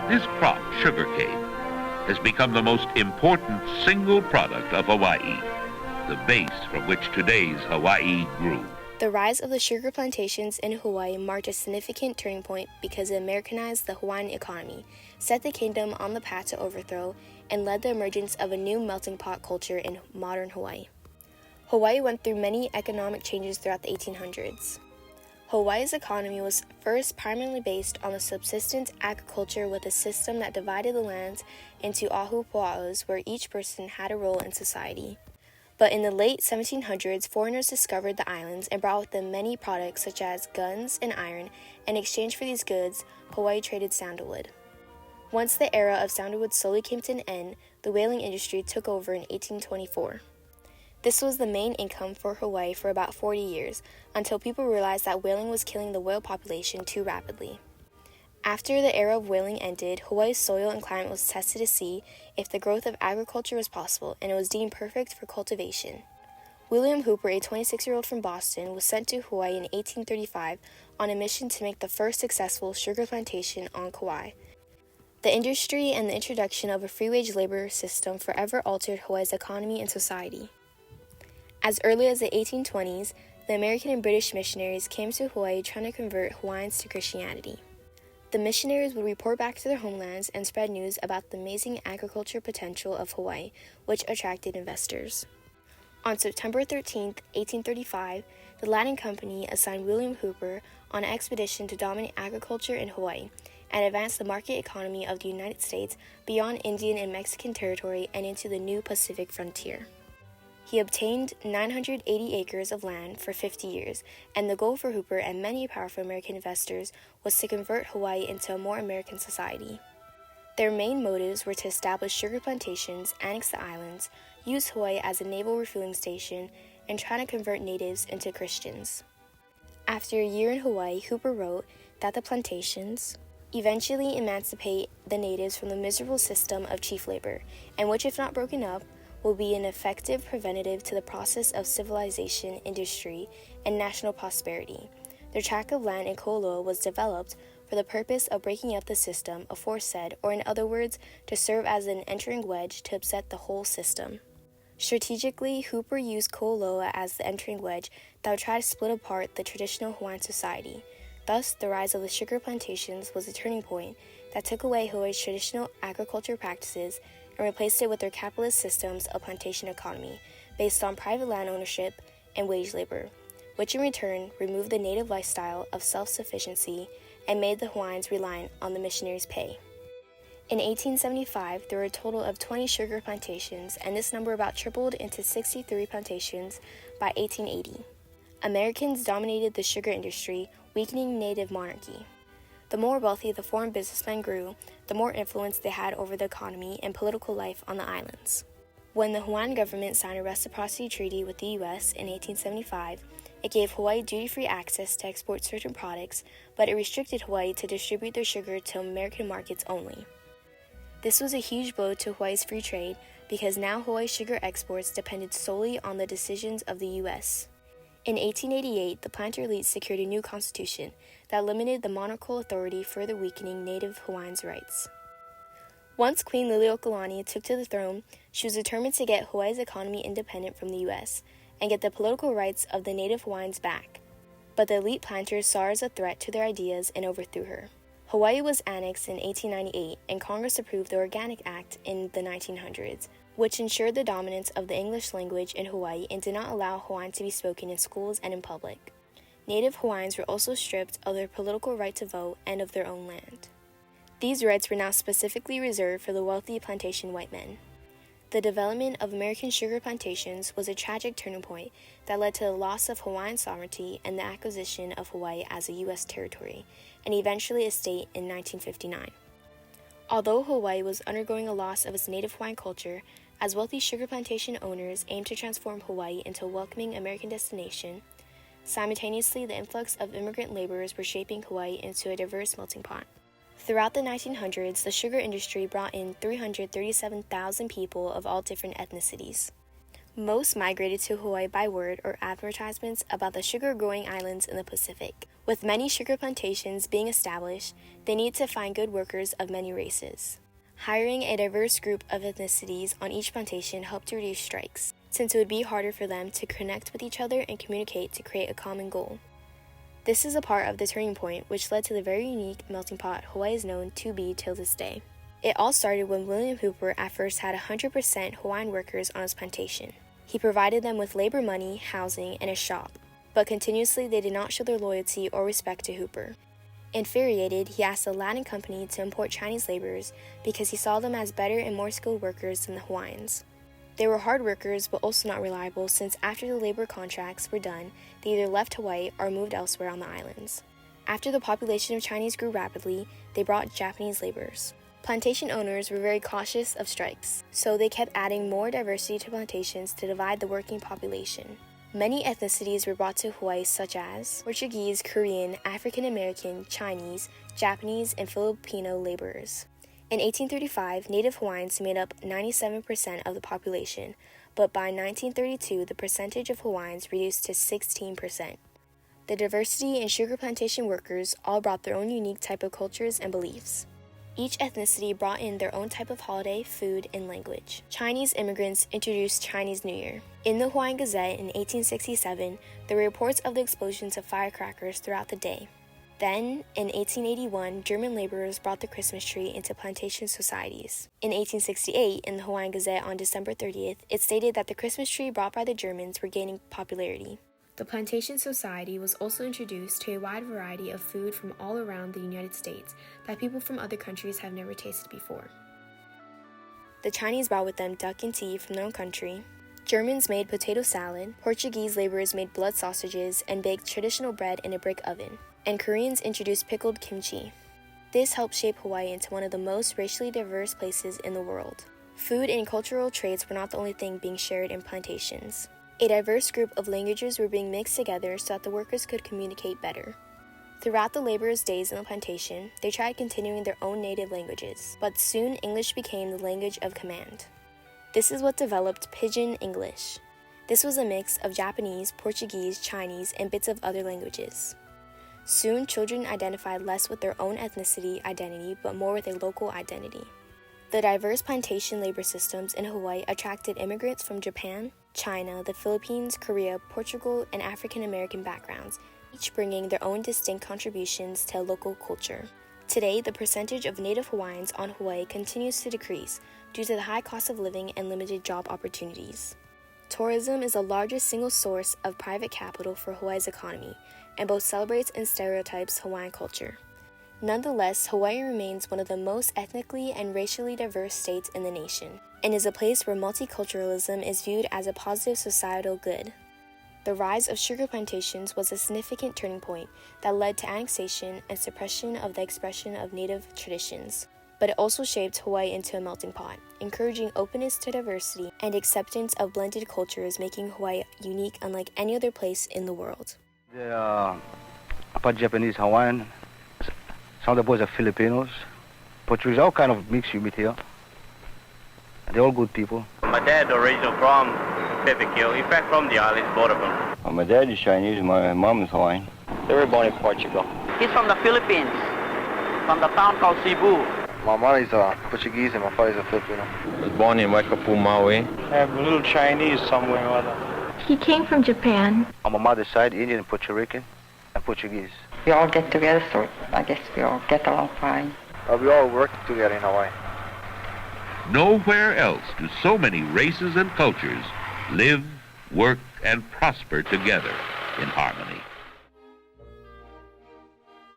This crop, sugarcane, has become the most important single product of Hawaii, the base from which today's Hawaii grew. The rise of the sugar plantations in Hawaii marked a significant turning point because it Americanized the Hawaiian economy, set the kingdom on the path to overthrow, and led the emergence of a new melting pot culture in modern Hawaii. Hawaii went through many economic changes throughout the 1800s. Hawaii's economy was first primarily based on the subsistence agriculture with a system that divided the lands into ahu po'aus where each person had a role in society. But in the late 1700s, foreigners discovered the islands and brought with them many products such as guns and iron. In exchange for these goods, Hawaii traded sandalwood. Once the era of sandalwood slowly came to an end, the whaling industry took over in 1824. This was the main income for Hawaii for about 40 years, until people realized that whaling was killing the whale population too rapidly. After the era of whaling ended, Hawaii's soil and climate was tested to see if the growth of agriculture was possible, and it was deemed perfect for cultivation. William Hooper, a 26-year-old from Boston, was sent to Hawaii in 1835 on a mission to make the first successful sugar plantation on Kauai. The industry and the introduction of a free-wage labor system forever altered Hawaii's economy and society. As early as the 1820s, the American and British missionaries came to Hawaii trying to convert Hawaiians to Christianity. The missionaries would report back to their homelands and spread news about the amazing agriculture potential of Hawaii, which attracted investors. On September 13, 1835, the Latin Company assigned William Hooper on an expedition to dominate agriculture in Hawaii and advance the market economy of the United States beyond Indian and Mexican territory and into the new Pacific frontier. He obtained 980 acres of land for 50 years, and the goal for Hooper and many powerful American investors was to convert Hawaii into a more American society. Their main motives were to establish sugar plantations, annex the islands, use Hawaii as a naval refueling station, and try to convert natives into Christians. After a year in Hawaii, Hooper wrote that the plantations eventually emancipate the natives from the miserable system of chief labor, and which, if not broken up, will be an effective preventative to the process of civilization, industry, and national prosperity. Their tract of land in Koloa was developed for the purpose of breaking up the system aforesaid, or in other words, to serve as an entering wedge to upset the whole system. Strategically, Hooper used Koloa as the entering wedge that would try to split apart the traditional Hawaiian society. Thus, the rise of the sugar plantations was a turning point that took away Hawaii's traditional agriculture practices and replaced it with their capitalist systems of plantation economy based on private land ownership and wage labor, which in return removed the native lifestyle of self-sufficiency and made the Hawaiians reliant on the missionaries' pay. In 1875, there were a total of 20 sugar plantations, and this number about tripled into 63 plantations by 1880. Americans dominated the sugar industry, weakening native monarchy. The more wealthy the foreign businessmen grew, the more influence they had over the economy and political life on the islands. When the Hawaiian government signed a reciprocity treaty with the U.S. in 1875, it gave Hawaii duty-free access to export certain products, but it restricted Hawaii to distribute their sugar to American markets only. This was a huge blow to Hawaii's free trade because now Hawaii's sugar exports depended solely on the decisions of the U.S. In 1888, the planter elite secured a new constitution that limited the monarchical authority, further weakening native Hawaiians' rights. Once Queen Liliuokalani took to the throne, she was determined to get Hawaii's economy independent from the U.S. and get the political rights of the native Hawaiians back. But the elite planters saw her as a threat to their ideas and overthrew her. Hawaii was annexed in 1898, and Congress approved the Organic Act in the 1900s, which ensured the dominance of the English language in Hawaii and did not allow Hawaiian to be spoken in schools and in public. Native Hawaiians were also stripped of their political right to vote and of their own land. These rights were now specifically reserved for the wealthy plantation white men. The development of American sugar plantations was a tragic turning point that led to the loss of Hawaiian sovereignty and the acquisition of Hawaii as a U.S. territory, and eventually a state in 1959. Although Hawaii was undergoing a loss of its native Hawaiian culture, as wealthy sugar plantation owners aimed to transform Hawaii into a welcoming American destination, simultaneously the influx of immigrant laborers were shaping Hawaii into a diverse melting pot. Throughout the 1900s, the sugar industry brought in 337,000 people of all different ethnicities. Most migrated to Hawaii by word or advertisements about the sugar-growing islands in the Pacific. With many sugar plantations being established, they need to find good workers of many races. Hiring a diverse group of ethnicities on each plantation helped to reduce strikes, since it would be harder for them to connect with each other and communicate to create a common goal. This is a part of the turning point which led to the very unique melting pot Hawaii is known to be till this day. It all started when William Hooper at first had 100% Hawaiian workers on his plantation. He provided them with labor money, housing, and a shop, but continuously they did not show their loyalty or respect to Hooper. Infuriated, he asked the Latin company to import Chinese laborers because he saw them as better and more skilled workers than the Hawaiians. They were hard workers but also not reliable, since after the labor contracts were done, they either left Hawaii or moved elsewhere on the islands. After the population of Chinese grew rapidly, they brought Japanese laborers. Plantation owners were very cautious of strikes, so they kept adding more diversity to plantations to divide the working population. Many ethnicities were brought to Hawaii, such as Portuguese, Korean, African American, Chinese, Japanese, and Filipino laborers. In 1835, Native Hawaiians made up 97% of the population, but by 1932, the percentage of Hawaiians reduced to 16%. The diversity in sugar plantation workers all brought their own unique type of cultures and beliefs. Each ethnicity brought in their own type of holiday, food, and language. Chinese immigrants introduced Chinese New Year. In the Hawaiian Gazette in 1867, there were reports of the explosions of firecrackers throughout the day. Then, in 1881, German laborers brought the Christmas tree into plantation societies. In 1868, in the Hawaiian Gazette on December 30th, it stated that the Christmas tree brought by the Germans were gaining popularity. The Plantation Society was also introduced to a wide variety of food from all around the United States that people from other countries have never tasted before. The Chinese brought with them duck and tea from their own country. Germans made potato salad. Portuguese laborers made blood sausages and baked traditional bread in a brick oven. And Koreans introduced pickled kimchi. This helped shape Hawaii into one of the most racially diverse places in the world. Food and cultural traits were not the only thing being shared in plantations. A diverse group of languages were being mixed together so that the workers could communicate better. Throughout the laborers' days in the plantation, they tried continuing their own native languages, but soon English became the language of command. This is what developed Pidgin English. This was a mix of Japanese, Portuguese, Chinese, and bits of other languages. Soon, children identified less with their own ethnicity identity, but more with a local identity. The diverse plantation labor systems in Hawaii attracted immigrants from Japan, China, the Philippines, Korea, Portugal, and African American backgrounds, each bringing their own distinct contributions to local culture. Today, the percentage of Native Hawaiians on Hawaii continues to decrease due to the high cost of living and limited job opportunities. Tourism is the largest single source of private capital for Hawaii's economy, and both celebrates and stereotypes Hawaiian culture. Nonetheless, Hawaii remains one of the most ethnically and racially diverse states in the nation, and is a place where multiculturalism is viewed as a positive societal good. The rise of sugar plantations was a significant turning point that led to annexation and suppression of the expression of native traditions. But it also shaped Hawaii into a melting pot, encouraging openness to diversity and acceptance of blended cultures, making Hawaii unique unlike any other place in the world. Part Japanese, Hawaiian. Some of the boys are Filipinos, Portuguese, all kind of mix you meet here. They're all good people. My dad originally from Pacific Hill, in fact from the islands, both of them. My dad is Chinese, my mom is Hawaiian. They were born in Portugal. He's from the Philippines, from the town called Cebu. My mom is Portuguese and my father is a Filipino. I was born in Waikapu, Maui. I have a little Chinese somewhere or other. He came from Japan. On my mother's side, Indian, Puerto Rican, and Portuguese. We all get together, so I guess we all get along fine. We all work together in Hawaii. Nowhere else do so many races and cultures live, work, and prosper together in harmony.